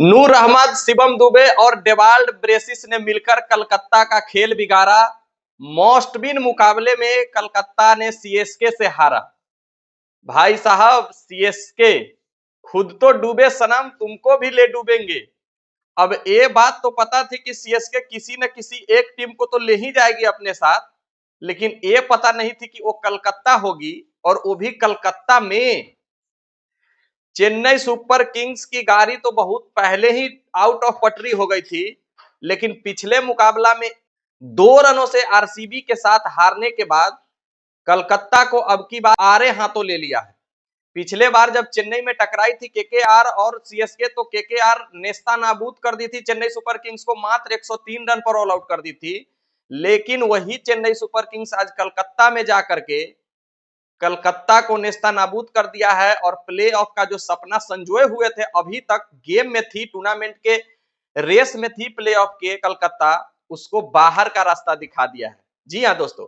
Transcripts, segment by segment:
नूर अहमद, शिवम दुबे और Dewald braces ने मिलकर कलकत्ता का खेल बिगाड़ा। मोस्टबिन मुकाबले में कलकत्ता ने सीएसके से हारा। भाई साहब, सीएसके खुद तो डूबे सनम, तुमको भी ले डूबेंगे। अब ये बात तो पता थी कि सीएसके किसी न किसी एक टीम को तो ले ही जाएगी अपने साथ, लेकिन ये पता नहीं थी कि वो कलकत्ता होगी, और वो भी कलकत्ता में। चेन्नई सुपर किंग्स की गाड़ी तो बहुत पहले ही आउट ऑफ पटरी हो गई थी, लेकिन पिछले मुकाबला में 2 रनों से आरसीबी के साथ हारने के बाद कलकत्ता को अब की बार आरे हाथों ले लिया है। पिछले बार जब चेन्नई में टकराई थी केकेआर और सीएसके, तो केकेआर नेस्ता नाबूद कर दी थी चेन्नई सुपर किंग्स को, मात्र 103 रन पर ऑल आउट कर दी थी। लेकिन वही चेन्नई सुपर किंग्स आज कलकत्ता में जाकर के कलकत्ता को नेस्ता नाबूद कर दिया है, और प्ले ऑफ का जो सपना संजोए हुए थे, अभी तक गेम में थी, टूर्नामेंट के रेस में थी प्ले ऑफ के, कलकत्ता उसको बाहर का रास्ता दिखा दिया है। जी हाँ दोस्तों,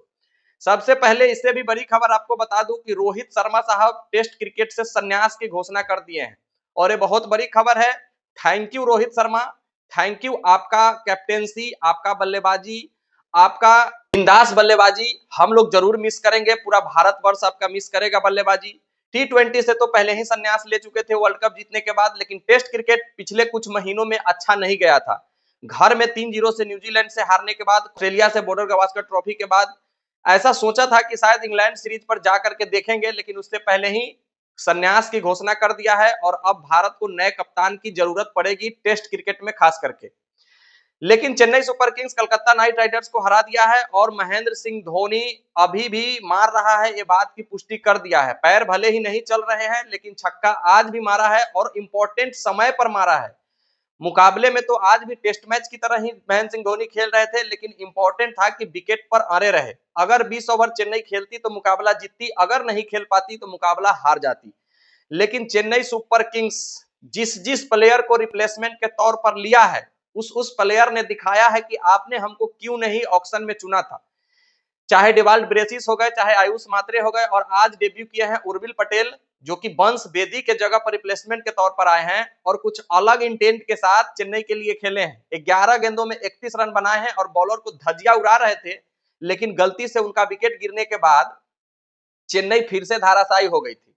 सबसे पहले इससे भी बड़ी खबर आपको बता दूं कि रोहित शर्मा साहब टेस्ट क्रिकेट से संन्यास की घोषणा कर दिए हैं, और ये बहुत बड़ी खबर है। Thank you Rohit Sharma, thank you. आपका कैप्टेंसी, आपका बल्लेबाजी, आपका बिंदास बल्लेबाजी हम लोग जरूर मिस करेंगे, पूरा भारतवर्ष आपका मिस करेगा बल्लेबाजी। टी20 से तो पहले ही संन्यास ले चुके थे वर्ल्ड कप जीतने के बाद, लेकिन टेस्ट क्रिकेट पिछले कुछ महीनों में अच्छा नहीं गया था। घर में 3-0 से न्यूजीलैंड से हारने के बाद, ऑस्ट्रेलिया से बॉर्डर गवास्कर ट्रॉफी के बाद ऐसा सोचा था कि शायद इंग्लैंड सीरीज पर जाकर के देखेंगे, लेकिन उससे पहले ही संन्यास की घोषणा कर दिया है, और अब भारत को नए कप्तान की जरूरत पड़ेगी टेस्ट क्रिकेट में खास करके। लेकिन Chennai super Kings Calcutta night Riders को हरा दिया है, और महेंद्र सिंह धोनी अभी भी मार रहा है, ये बात की पुष्टि कर दिया है। पैर भले ही नहीं चल रहे हैं, लेकिन छक्का आज भी मारा है, और इंपॉर्टेंट समय पर मारा है। मुकाबले में तो आज भी टेस्ट मैच की तरह ही महेंद्र सिंह धोनी खेल रहे थे, लेकिन इंपॉर्टेंट था कि विकेट पर अड़े रहे। अगर 20 ओवर चेन्नई खेलती तो मुकाबला जीतती, अगर नहीं खेल पाती तो मुकाबला हार जाती। लेकिन चेन्नई सुपर किंग्स जिस जिस प्लेयर को रिप्लेसमेंट के तौर पर लिया है, उस प्लेयर ने दिखाया है कि आपने हमको क्यों नहीं ऑक्शन में चुना था। चाहे डेवाल्ड ब्रेसिस हो गए, चाहे आयुष मात्रे हो गए, और आज डेब्यू किए हैं उर्विल पटेल, जो कि वंश बेदी के जगह पर रिप्लेसमेंट के तौर पर आए हैं, और कुछ अलग इंटेंट के साथ चेन्नई के लिए खेले हैं। 11 गेंदों में 31 रन बनाए हैं, और बॉलर को धजिया उड़ा रहे थे, लेकिन गलती से उनका विकेट गिरने के बाद चेन्नई फिर से धाराशायी हो गई थी।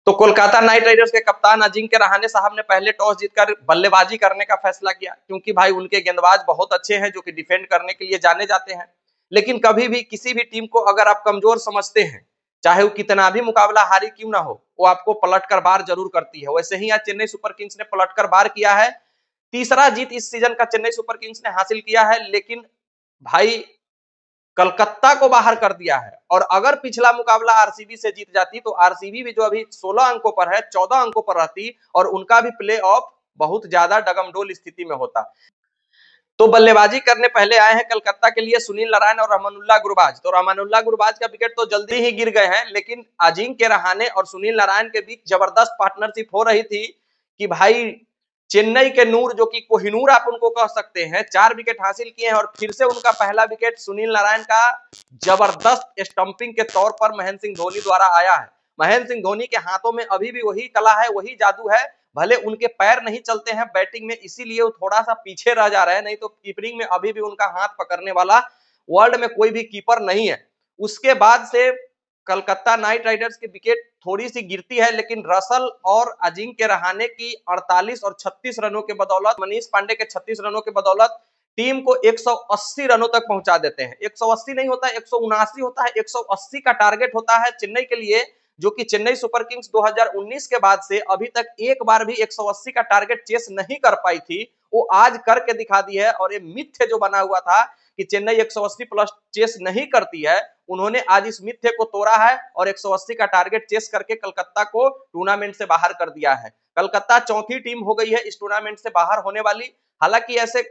तो कोलकाता नाइट राइडर्स के कप्तान अजिंक्य रहाणे साहब ने पहले टॉस जीतकर बल्लेबाजी करने का फैसला किया, क्योंकि भाई उनके गेंदबाज बहुत अच्छे हैं, जो कि डिफेंड करने के लिए जाने जाते हैं। लेकिन कभी भी किसी भी टीम को अगर आप कमजोर समझते हैं, चाहे वो कितना भी मुकाबला हारी क्यों ना हो, वो आपको पलटकर बार जरूर करती है। वैसे ही आज चेन्नई सुपर किंग्स ने पलटकर बार किया है। तीसरा जीत इस सीजन का चेन्नई सुपर किंग्स ने हासिल किया है, लेकिन भाई कलकत्ता को बाहर कर दिया है। और अगर पिछला मुकाबला आरसीबी से जीत जाती, तो आरसीबी भी जो अभी 16 अंकों पर है, 14 अंकों पर रहती, और उनका भी प्ले ऑफ बहुत ज्यादा डगमडोल स्थिति में होता। तो बल्लेबाजी करने पहले आए हैं कलकत्ता के लिए सुनील नारायण और रहमानुल्लाह गुरबाज। तो रहमानुल्लाह गुरबाज का विकेट तो जल्दी ही गिर गए हैं, लेकिन अजिंक्य रहाणे और सुनील नारायण के बीच जबरदस्त पार्टनरशिप हो रही थी कि भाई चेन्नई के नूर, जो कि कोहिनूर आप उनको कह सकते हैं, 4 विकेट हासिल किए हैं, और फिर से उनका पहला विकेट सुनील नारायण का जबरदस्त स्टंपिंग के तौर पर महेंद्र सिंह धोनी द्वारा आया है। महेंद्र सिंह धोनी के हाथों में अभी भी वही कला है, वही जादू है। भले उनके पैर नहीं चलते हैं बैटिंग में, इसीलिए वो थोड़ा सा पीछे रह जा रहे हैं, नहीं तो कीपरिंग में अभी भी उनका हाथ पकड़ने वाला वर्ल्ड में कोई भी कीपर नहीं है। उसके बाद से कलकत्ता नाइट राइडर्स की विकेट थोड़ी सी गिरती है, लेकिन रसल और अजिंक्य रहाणे की 48 और 36 रनों के बदौलत, मनीष पांडे के 36 रनों के बदौलत टीम को 180 रनों तक पहुंचा देते हैं। 180 नहीं होता, 179 होता है। 180 का टारगेट होता है चेन्नई के लिए, जो कि चेन्नई सुपर किंग्स 2019 के बाद से अभी तक एक बार भी 180 का टारगेट चेस नहीं कर पाई थी। वो आज करके दिखा दी है, और ये मिथ्य जो बना हुआ था कि चेन्नई 180 प्लस चेस नहीं करती है, उन्होंने आज इस मिथ्य को तोड़ा है, और 180 का टारगेट चेस करके कलकत्ता को टूर्नामेंट से बाहर कर दिया है। कलकत्ता चौथी टीम हो गई है इस टूर्नामेंट से बाहर होने वाली। हालांकि ऐसे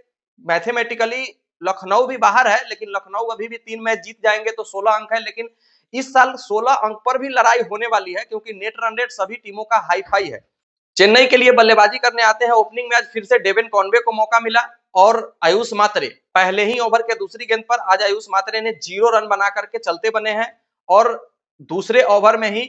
मैथमेटिकली लखनऊ भी बाहर है, लेकिन लखनऊ अभी भी 3 मैच जीत जाएंगे तो 16 अंक है, लेकिन इस साल 16 अंक पर भी लड़ाई होने वाली है, क्योंकि नेट रन रेट सभी टीमों का हाई फाई है। चेन्नई के लिए बल्लेबाजी करने आते हैं ओपनिंग में आज फिर से डेविन कॉनवे को मौका मिला, और आयुष मात्रे पहले ही ओवर के दूसरी गेंद पर आज आयुष मात्रे ने 0 रन बना करके चलते बने हैं, और दूसरे ओवर में ही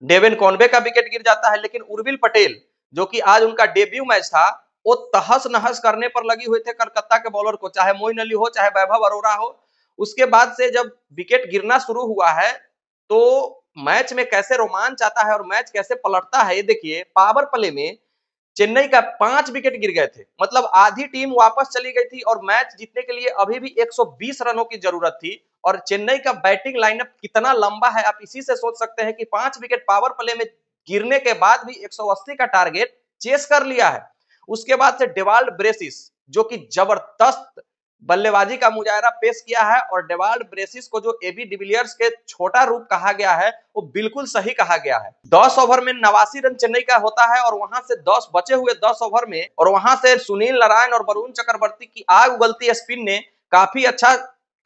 डेविन कॉनवे का विकेट गिर जाता है। लेकिन उर्विल पटेल जो कि आज उनका डेब्यू मैच था, वो तहस नहस करने पर लगी हुए थे कलकत्ता के बॉलर को, चाहे मोइन अली हो चाहे वैभव अरोड़ा हो। उसके बाद से जब विकेट गिरना शुरू हुआ है तो मैच में कैसे रोमांच आता है और मैच कैसे पलटता है, ये देखिए। पावर प्ले में चेन्नई का 5 विकेट गिर गए थे, मतलब आधी टीम वापस चली गई थी और मैच जीतने के लिए अभी भी 120 रनों की जरूरत थी। और चेन्नई का बैटिंग लाइनअप कितना लंबा है आप इसी से सोच सकते हैं कि 5 विकेट पावर प्ले में गिरने के बाद भी 180 का टारगेट चेस कर लिया है। उसके बाद से डेवाल्ड ब्रेसिस, जो कि जबरदस्त बल्लेबाजी का मुजाहरा पेश किया है, और डेवाल्ड ब्रेसिस को जो एबी डिविलियर्स के छोटा रूप कहा गया है वो बिल्कुल सही कहा गया है। 10 ओवर में 89 रन चेन्नई का होता है और वहां से 10 बचे हुए 10 ओवर में, और वहां से सुनील नारायण और वरुण चक्रवर्ती की आग उगलती स्पिन ने काफी अच्छा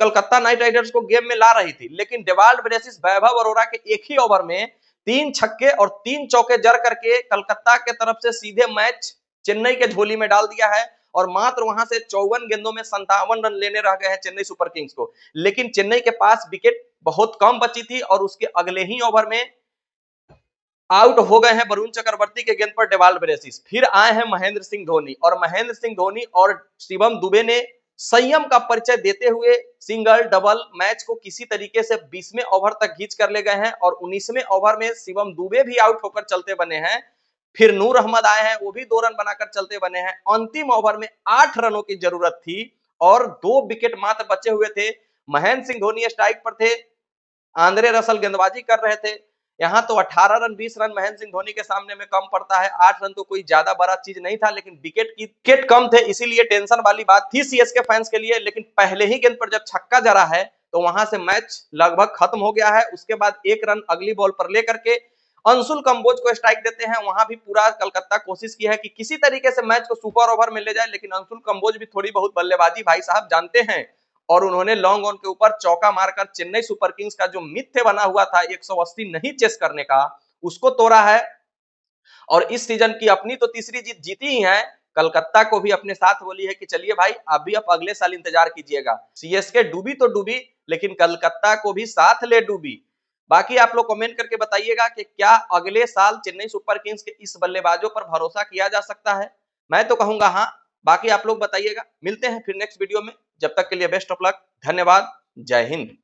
कलकत्ता नाइट राइडर्स को गेम में ला रही थी। लेकिन डेवाल्ड ब्रेसिस वैभव अरोड़ा के एक ही ओवर में 3 छक्के और 3 चौके जड़ करके कलकत्ता के तरफ से सीधे मैच चेन्नई के झोली में डाल दिया है, और मात्र वहां से 54 गेंदों में 57 रन लेने रह गए हैं चेन्नई सुपर किंग्स को। लेकिन चेन्नई के पास विकेट बहुत कम बची थी और उसके अगले ही ओवर में आउट हो गए हैं वरुण चक्रवर्ती के गेंद पर डेवाल्ड ब्रेसिस। फिर आए हैं महेंद्र सिंह धोनी, और महेंद्र सिंह धोनी और शिवम दुबे ने संयम का परिचय देते हुए सिंगल डबल मैच को किसी तरीके से 20वें ओवर तक खींच कर ले गए हैं, और 19वें ओवर में शिवम दुबे भी आउट होकर चलते बने हैं। फिर नूर अहमद आए हैं, वो भी 2 रन बनाकर चलते बने हैं। अंतिम ओवर में 8 रनों की जरूरत थी और 2 विकेट मात्र बचे हुए थे। महेंद्र सिंह धोनी स्ट्राइक पर थे, आंद्रे रसल गेंदबाजी कर रहे थे। यहाँ तो 18 रन 20 रन महेंद्र सिंह धोनी के सामने में कम पड़ता है। 8 रन तो कोई ज्यादा बड़ा चीज नहीं था, लेकिन विकेट कम थे, इसीलिए टेंशन वाली बात थी सीएसके फैंस के लिए। लेकिन पहले ही गेंद पर जब छक्का जरा है तो वहां से मैच लगभग खत्म हो गया है। उसके बाद 1 रन अगली बॉल पर लेकर के अंशुल कंबोज को स्ट्राइक देते हैं। वहां भी पूरा कलकत्ता कोशिश की है कि किसी तरीके से मैच को सुपर ओवर में ले जाए, लेकिन अंशुल कंबोज भी थोड़ी बहुत बल्लेबाजी भाई साहब जानते हैं, और उन्होंने लॉन्ग ऑन के ऊपर चौका मारकर चेन्नई सुपर किंग्स का जो मिथ्य बना हुआ था 180 नहीं चेस करने का, उसको तोड़ा है। और इस सीजन की अपनी तो तीसरी जीत जीती ही है, कलकत्ता को भी अपने साथ बोली है कि चलिए भाई अभी आप अगले साल इंतजार कीजिएगा। सीएसके डूबी तो डूबी, लेकिन कलकत्ता को भी साथ ले डूबी। बाकी आप लोग कमेंट करके बताइएगा कि क्या अगले साल चेन्नई सुपर किंग्स के इस बल्लेबाजों पर भरोसा किया जा सकता है। मैं तो कहूंगा हाँ, बाकी आप लोग बताइएगा। मिलते हैं फिर नेक्स्ट वीडियो में, जब तक के लिए बेस्ट ऑफ लक, धन्यवाद, जय हिंद।